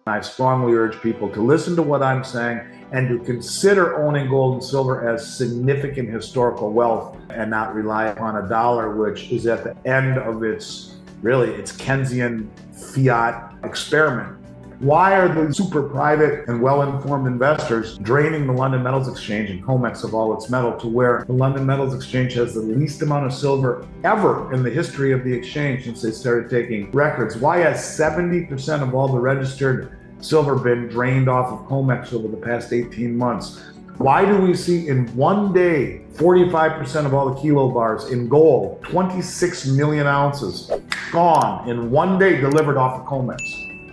I strongly urge people to listen to what I'm saying and to consider owning gold and silver as significant historical wealth and not rely upon a dollar, which is at the end of its Keynesian fiat experiment. Why are the super private and well-informed investors draining the London Metals Exchange and COMEX of all its metal to where the London Metals Exchange has the least amount of silver ever in the history of the exchange since they started taking records? Why has 70% of all the registered silver been drained off of COMEX over the past 18 months? Why do we see in one day 45% of all the kilo bars in gold, 26 million ounces gone in one day delivered off of COMEX?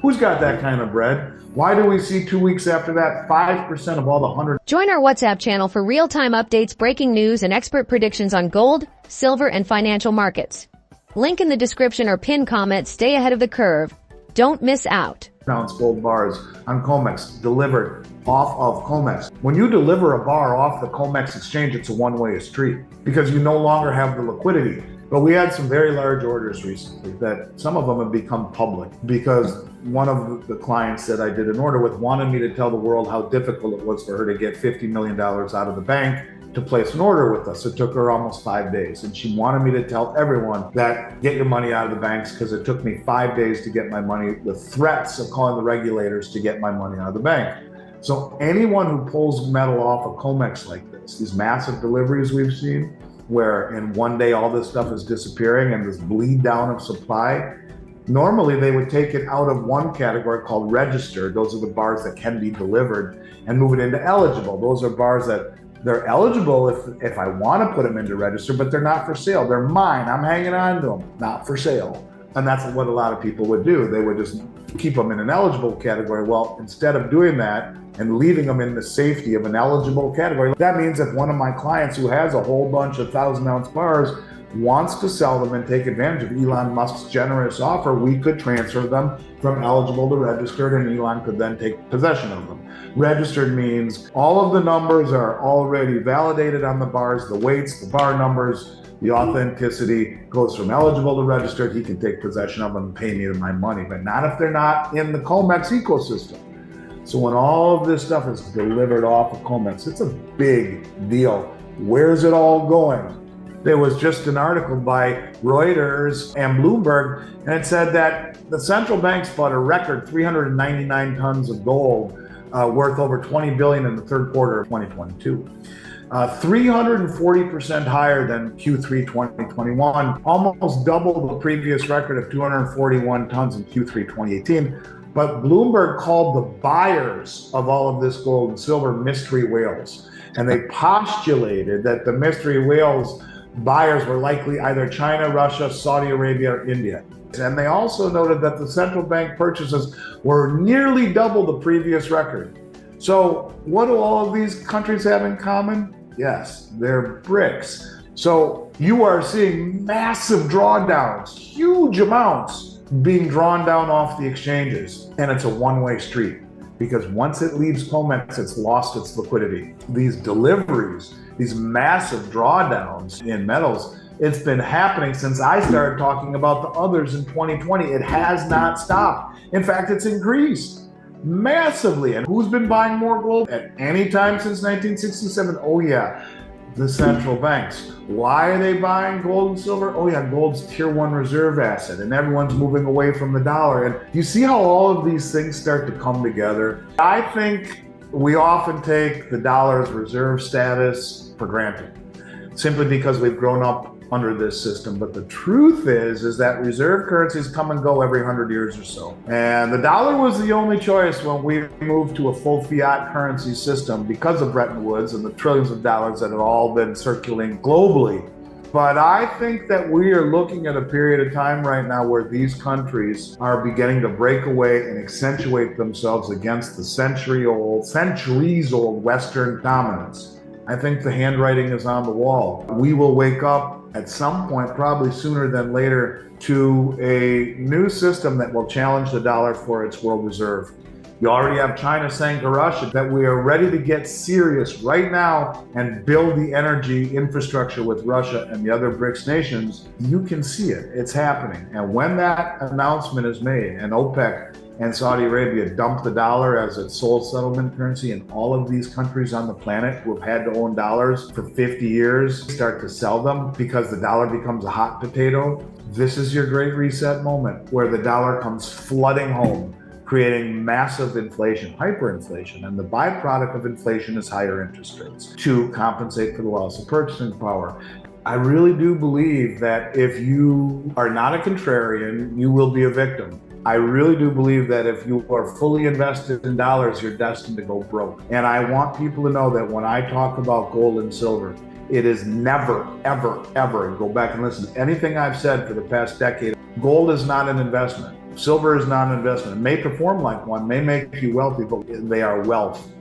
Who's got that kind of bread? Why do we see 2 weeks after that 5% of all the 100? Join our WhatsApp channel for real-time updates, breaking news, and expert predictions on gold, silver, and financial markets. Link in the description or pin comment. Stay ahead of the curve. Don't miss out. Ounce gold bars on COMEX delivered off of COMEX. When you deliver a bar off the COMEX exchange, it's a one-way street because you no longer have the liquidity. But we had some very large orders recently that some of them have become public because one of the clients that I did an order with wanted me to tell the world how difficult it was for her to get $50 million out of the bank to place an order with us. It took her almost 5 days. And she wanted me to tell everyone that get your money out of the banks because it took me 5 days to get my money with threats of calling the regulators to get my money out of the bank. So anyone who pulls metal off of COMEX like this, these massive deliveries we've seen, where in one day all this stuff is disappearing and this bleed down of supply, normally they would take it out of one category called registered. Those are the bars that can be delivered, and move it into eligible. Those are bars that they're eligible if I want to put them into register, but they're not for sale. They're mine. I'm hanging on to them, not for sale. And that's what a lot of people would do. They would just keep them in an eligible category. Well, instead of doing that and leaving them in the safety of an eligible category, that means if one of my clients who has a whole bunch of 1,000-ounce bars wants to sell them and take advantage of Elon Musk's generous offer, we could transfer them from eligible to registered, and Elon could then take possession of them. Registered means all of the numbers are already validated on the bars, the weights, the bar numbers, the authenticity goes from eligible to registered. He can take possession of them and pay me my money, but not if they're not in the COMEX ecosystem. So when all of this stuff is delivered off of COMEX, it's a big deal. Where's it all going? There was just an article by Reuters and Bloomberg, and it said that the central banks bought a record 399 tons of gold worth over $20 billion in the third quarter of 2022. 340% higher than Q3 2021, almost double the previous record of 241 tons in Q3 2018. But Bloomberg called the buyers of all of this gold and silver mystery whales. And they postulated that the mystery whales buyers were likely either China, Russia, Saudi Arabia, or India. And they also noted that the central bank purchases were nearly double the previous record. So what do all of these countries have in common? Yes, they're BRICS. So you are seeing massive drawdowns, huge amounts being drawn down off the exchanges. And it's a one-way street because once it leaves COMEX, it's lost its liquidity. These deliveries, these massive drawdowns in metals, it's been happening since I started talking about the others in 2020. It has not stopped. In fact, it's increased massively. And who's been buying more gold at any time since 1967? Oh yeah, the central banks. Why are they buying gold and silver? Oh yeah, gold's tier one reserve asset, and everyone's moving away from the dollar. And you see how all of these things start to come together? I think we often take the dollar's reserve status for granted, simply because we've grown up under this system. But the truth is that reserve currencies come and go every 100 years or so. And the dollar was the only choice when we moved to a full fiat currency system because of Bretton Woods and the trillions of dollars that had all been circulating globally. But I think that we are looking at a period of time right now where these countries are beginning to break away and accentuate themselves against the centuries-old Western dominance. I think the handwriting is on the wall. We will wake up at some point, probably sooner than later, to a new system that will challenge the dollar for its world reserve. You already have China saying to Russia that we are ready to get serious right now and build the energy infrastructure with Russia and the other BRICS nations. You can see it, it's happening. And when that announcement is made and OPEC and Saudi Arabia dumped the dollar as its sole settlement currency, and all of these countries on the planet who have had to own dollars for 50 years start to sell them because the dollar becomes a hot potato. This is your great reset moment where the dollar comes flooding home, creating massive inflation, hyperinflation, and the byproduct of inflation is higher interest rates to compensate for the loss of purchasing power. I really do believe that if you are not a contrarian, you will be a victim. I really do believe that if you are fully invested in dollars, you're destined to go broke. And I want people to know that when I talk about gold and silver, it is never, ever, ever, and go back and listen to anything I've said for the past decade, gold is not an investment. Silver is not an investment. It may perform like one, may make you wealthy, but they are wealth.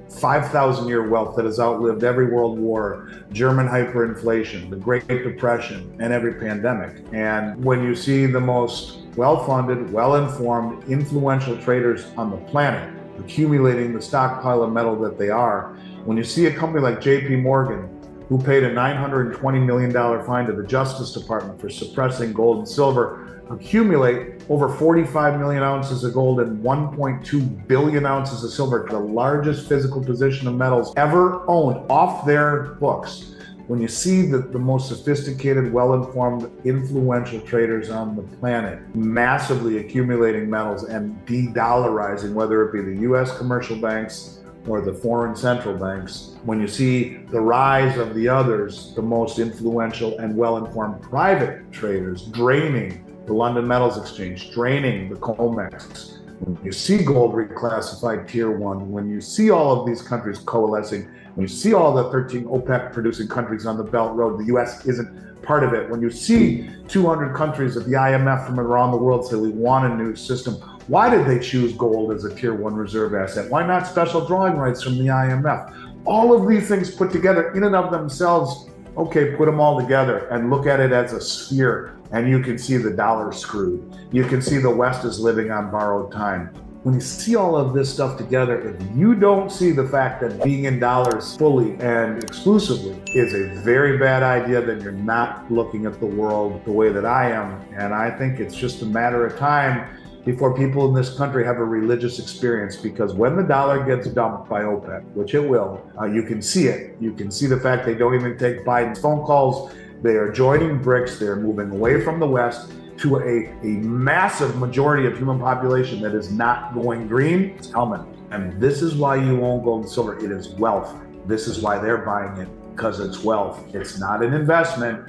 5,000-year wealth that has outlived every world war, German hyperinflation, the Great Depression, and every pandemic. And when you see the most well-funded, well-informed, influential traders on the planet accumulating the stockpile of metal that they are, when you see a company like JP Morgan, who paid a $920 million fine to the Justice Department for suppressing gold and silver, accumulate over 45 million ounces of gold and 1.2 billion ounces of silver, the largest physical position of metals ever owned off their books. When you see the most sophisticated, well-informed, influential traders on the planet massively accumulating metals and de-dollarizing, whether it be the US commercial banks or the foreign central banks, when you see the rise of the others, the most influential and well-informed private traders draining the London Metals Exchange, draining the COMEX, when you see gold reclassified tier 1, when you see all of these countries coalescing, when you see all the 13 OPEC producing countries on the Belt Road, the US isn't part of it. When you see 200 countries at the IMF from around the world say we want a new system, why did they choose gold as a tier 1 reserve asset? Why not special drawing rights from the IMF? All of these things put together in and of themselves, okay, put them all together and look at it as a sphere, and you can see the dollar screwed. You can see the West is living on borrowed time. When you see all of this stuff together, if you don't see the fact that being in dollars fully and exclusively is a very bad idea, then you're not looking at the world the way that I am. And I think it's just a matter of time before people in this country have a religious experience, because when the dollar gets dumped by OPEC, which it will, you can see it. You can see the fact they don't even take Biden's phone calls. They are joining BRICS. They're moving away from the West to a massive majority of human population that is not going green. It's coming. And this is why you own gold and silver. It is wealth. This is why they're buying it, because it's wealth. It's not an investment.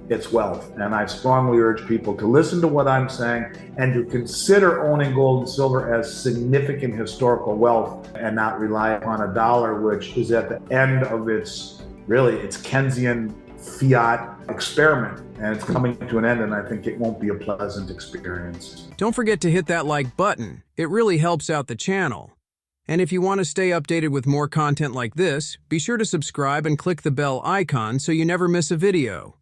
It's wealth. And I strongly urge people to listen to what I'm saying and to consider owning gold and silver as significant historical wealth and not rely upon a dollar, which is at the end of its Keynesian fiat experiment, and it's coming to an end, and I think it won't be a pleasant experience. Don't forget to hit that like button. It really helps out the channel. And if you want to stay updated with more content like this, be sure to subscribe and click the bell icon so you never miss a video.